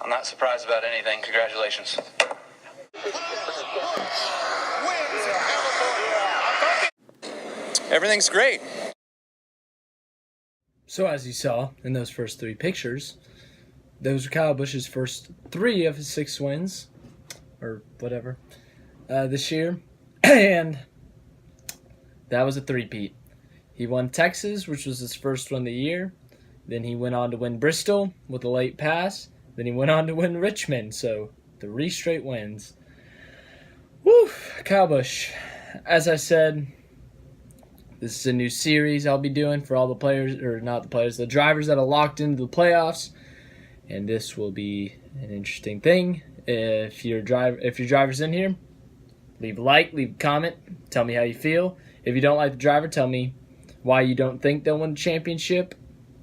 I'm not surprised about anything. Congratulations. Everything's great. So as you saw in those first three pictures, those were Kyle Busch's first 3 of his 6 wins, or whatever, this year. And that was a three-peat. He won Texas, which was his first one of the year. Then he went on to win Bristol with a late pass. Then he went on to win Richmond. So 3 straight wins. Woo! Kyle Busch. As I said, this is a new series I'll be doing for all the players, or not the players, the drivers that are locked into the playoffs. And this will be an interesting thing. If your driver's in here, leave a like, leave a comment, tell me how you feel. If you don't like the driver, tell me why you don't think they'll win the championship,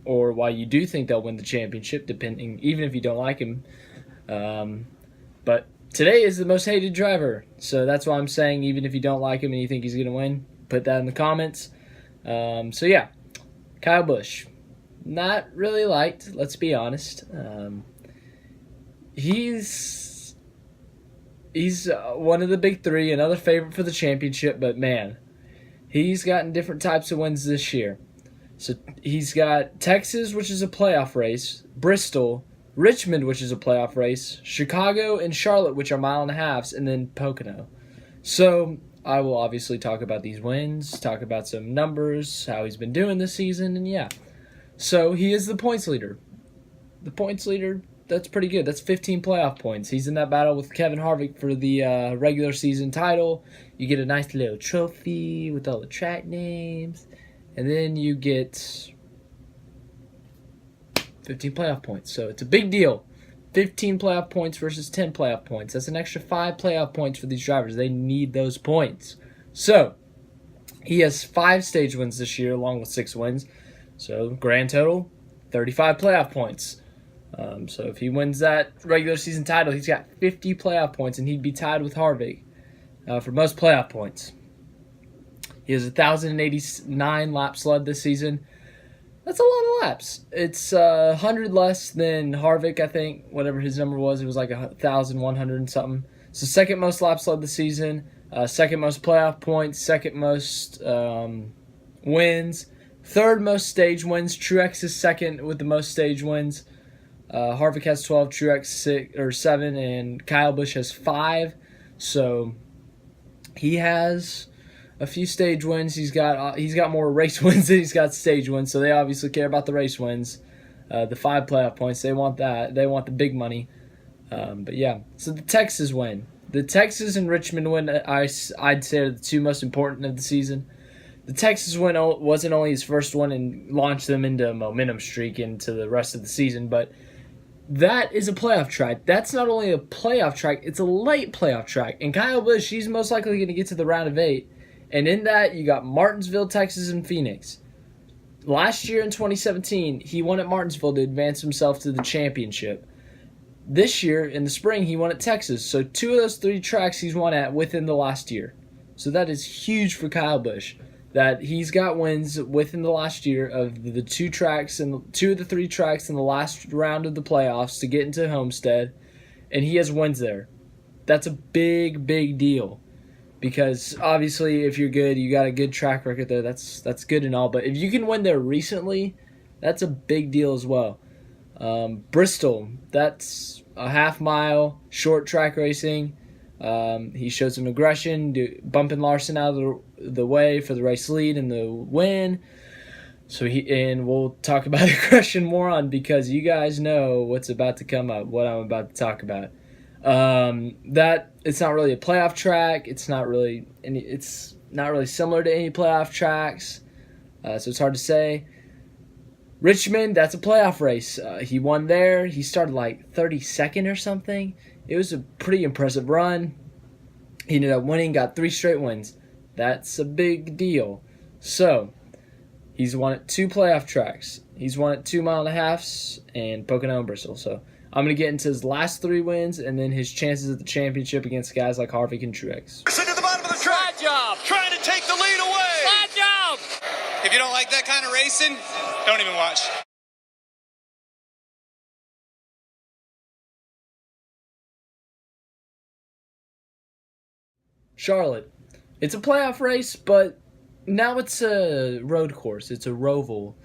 or why you do think they'll win the championship, depending, even if you don't like him. But today is the most hated driver, so that's why I'm saying, even if you don't like him and you think he's going to win, put that in the comments. So yeah, Kyle Busch, not really liked, let's be honest. He's one of the big 3, another favorite for the championship, but man, he's gotten different types of wins this year. So he's got Texas, which is a playoff race, Bristol, Richmond, which is a playoff race, Chicago, and Charlotte, which are 1.5 miles, and then Pocono. So I will obviously talk about these wins, talk about some numbers, how he's been doing this season, and yeah. So he is the points leader. The points leader, that's pretty good. That's 15 playoff points. He's in that battle with Kevin Harvick for the regular season title. You get a nice little trophy with all the track names. And then you get 15 playoff points. So it's a big deal. 15 playoff points versus 10 playoff points. That's an extra 5 playoff points for these drivers. They need those points. So he has 5 stage wins this year along with 6 wins. So grand total, 35 playoff points. So if he wins that regular season title, he's got 50 playoff points, and he'd be tied with Harvick for most playoff points. He has 1,089 laps led this season. That's a lot of laps. It's 100 less than Harvick, I think. Whatever his number was, it was like 1,100 and something. So second most laps led this season, second most playoff points, second most wins, third most stage wins. Truex is second with the most stage wins. Harvick has 12, Truex 7, and Kyle Busch has 5. So he has a few stage wins. He's got more race wins than he's got stage wins. So they obviously care about the race wins, the 5 playoff points. They want that. They want the big money. But yeah, so the Texas win, the Texas and Richmond win, I'd say are the 2 most important of the season. The Texas win wasn't only his first one and launched them into a momentum streak into the rest of the season, but that is a playoff track. That's not only a playoff track, it's a late playoff track. And Kyle Busch, he's most likely going to get to the round of 8. And in that, you got Martinsville, Texas, and Phoenix. Last year in 2017, he won at Martinsville to advance himself to the championship. This year, in the spring, he won at Texas. So 2 of those 3 tracks he's won at within the last year. So that is huge for Kyle Busch, that he's got wins within the last year of the 2 tracks and 2 of the 3 tracks in the last round of the playoffs to get into Homestead, and he has wins there. That's a big, big deal, because obviously if you're good, you got a good track record there. That's good and all, but if you can win there recently, that's a big deal as well. Bristol, that's a half-mile short track racing. He showed some aggression, bumping Larson out of the way for the race lead and the win. And we'll talk about aggression more on, because you guys know what's about to come up, what I'm about to talk about. That it's not really a playoff track. It's not really similar to any playoff tracks. So it's hard to say. Richmond, that's a playoff race. He won there. He started like 32nd or something. It was a pretty impressive run. He ended up winning, got 3 straight wins. That's a big deal. So, he's won at 2 playoff tracks. He's won at 2.5 miles and Pocono and Bristol. So, I'm going to get into his last 3 wins and then his chances at the championship against guys like Harvick and Truex. Sit at the bottom of the track. Slide job. Trying to take the lead away. Slide job. If you don't like that kind of racing, don't even watch. Charlotte. It's a playoff race, but now it's a road course. It's a roval.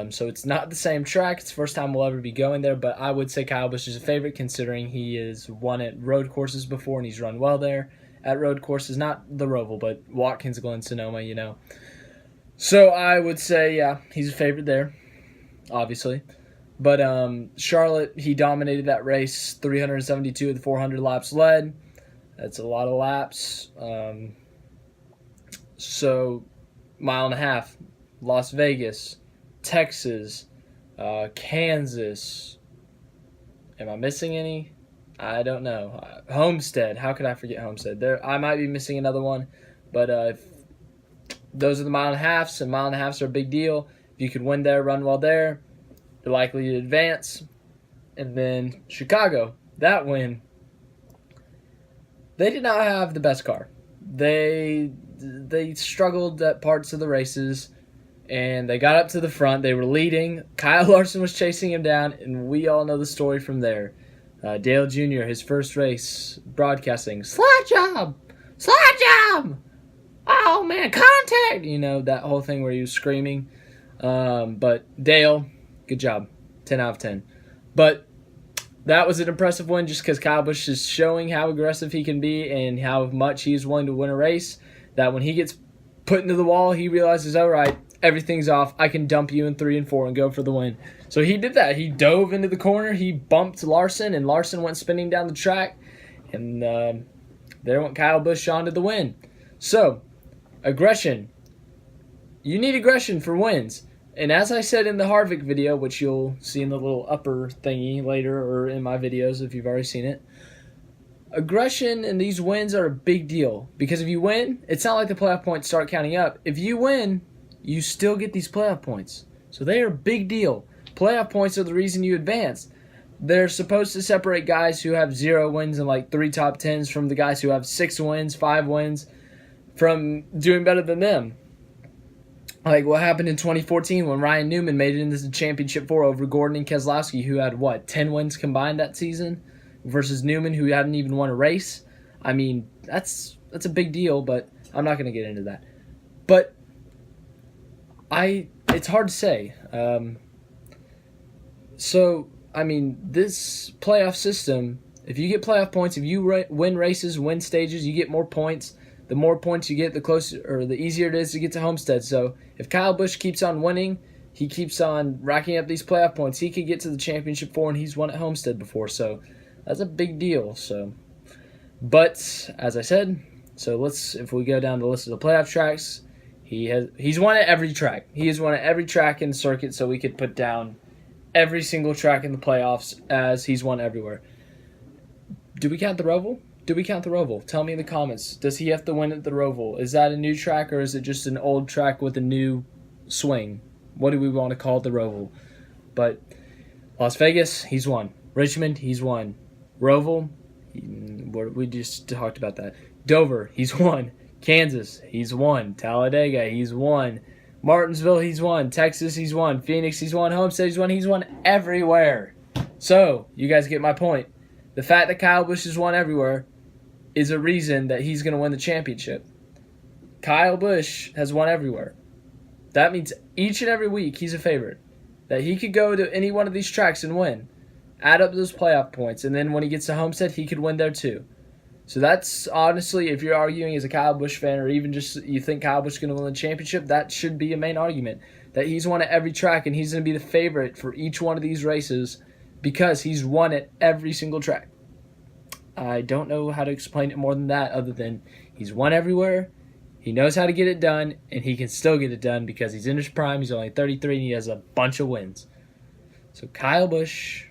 So it's not the same track. It's the first time we'll ever be going there, but I would say Kyle Busch is a favorite considering he has won at road courses before and he's run well there at road courses. Not the roval, but Watkins Glen, Sonoma, you know. So I would say, yeah, he's a favorite there, obviously. But Charlotte, he dominated that race, 372 of the 400 laps led. That's a lot of laps. So, mile and a half, Las Vegas, Texas, Kansas. Am I missing any? I don't know. Homestead. How could I forget Homestead? There, I might be missing another one, but if those are the mile and a halves, and mile and a halves are a big deal. If you could win there, run well there, you're likely to advance. And then Chicago, that win. They did not have the best car. They struggled at parts of the races, and they got up to the front. They were leading. Kyle Larson was chasing him down, and we all know the story from there. Dale Jr., his first race, broadcasting, slide job! Oh, man, contact! You know, that whole thing where he was screaming. But Dale, good job. 10 out of 10. But that was an impressive win just because Kyle Busch is showing how aggressive he can be and how much he is willing to win a race. That when he gets put into the wall, he realizes, all right, everything's off. I can dump you in 3 and 4 and go for the win. So he did that. He dove into the corner. He bumped Larson, and Larson went spinning down the track. And there went Kyle Busch on to the win. So, aggression. You need aggression for wins. And as I said in the Harvick video, which you'll see in the little upper thingy later or in my videos if you've already seen it, aggression and these wins are a big deal. Because if you win, it's not like the playoff points start counting up. If you win, you still get these playoff points. So they are a big deal. Playoff points are the reason you advance. They're supposed to separate guys who have 0 wins and like 3 top 10s from the guys who have 6 wins, 5 wins, from doing better than them. Like what happened in 2014 when Ryan Newman made it into the championship 4 over Gordon and Keselowski, who had, 10 wins combined that season, versus Newman, who hadn't even won a race. I mean, that's a big deal, but I'm not going to get into that. But it's hard to say. So, I mean, this playoff system, if you get playoff points, if you win races, win stages, you get more points. The more points you get, the closer or the easier it is to get to Homestead. So if Kyle Busch keeps on winning, he keeps on racking up these playoff points, he could get to the championship 4, and he's won at Homestead before. So that's a big deal. So, but as I said, if we go down the list of the playoff tracks, he's won at every track. He has won at every track in the circuit. So we could put down every single track in the playoffs as he's won everywhere. Do we count the Roval? Tell me in the comments. Does he have to win at the Roval? Is that a new track, or is it just an old track with a new swing? What do we want to call the Roval? But Las Vegas, he's won. Richmond, he's won. Roval, we just talked about that. Dover, he's won. Kansas, he's won. Talladega, he's won. Martinsville, he's won. Texas, he's won. Phoenix, he's won. Homestead, he's won. He's won everywhere. So, you guys get my point. The fact that Kyle Busch has won everywhere is a reason that he's going to win the championship. Kyle Busch has won everywhere. That means each and every week he's a favorite. That he could go to any one of these tracks and win. Add up those playoff points, and then when he gets to Homestead, he could win there too. So that's honestly, if you're arguing as a Kyle Busch fan, or even just you think Kyle Busch is going to win the championship, that should be a main argument. That he's won at every track, and he's going to be the favorite for each one of these races because he's won at every single track. I don't know how to explain it more than that, other than he's won everywhere, he knows how to get it done, and he can still get it done because he's in his prime, he's only 33, and he has a bunch of wins. So Kyle Busch,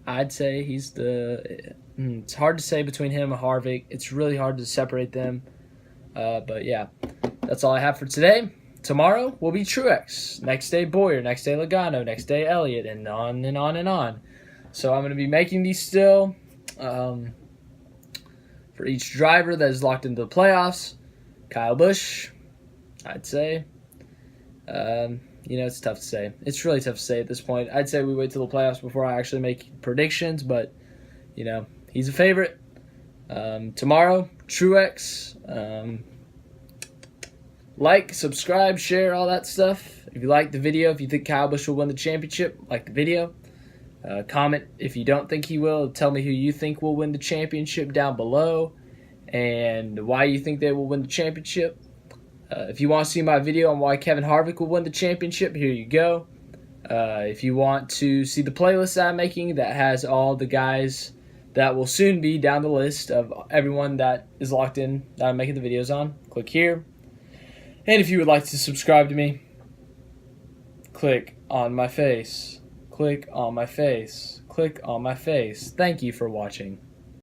I'd say he's it's hard to say between him and Harvick. It's really hard to separate them. But yeah, that's all I have for today. Tomorrow will be Truex. Next day, Boyer. Next day, Logano. Next day, Elliott. And on and on and on. So I'm going to be making these still for each driver that is locked into the playoffs. Kyle Busch, I'd say. It's tough to say. It's really tough to say at this point. I'd say we wait till the playoffs before I actually make predictions, but, he's a favorite. Tomorrow, Truex. Like, subscribe, share, all that stuff. If you like the video, if you think Kyle Busch will win the championship, like the video. Comment if you don't think he will. Tell me who you think will win the championship down below and why you think they will win the championship. If you want to see my video on why Kevin Harvick will win the championship, here you go. If you want to see the playlist that I'm making that has all the guys that will soon be down the list of everyone that is locked in that I'm making the videos on, click here. And if you would like to subscribe to me, click on my face. Click on my face. Click on my face. Thank you for watching.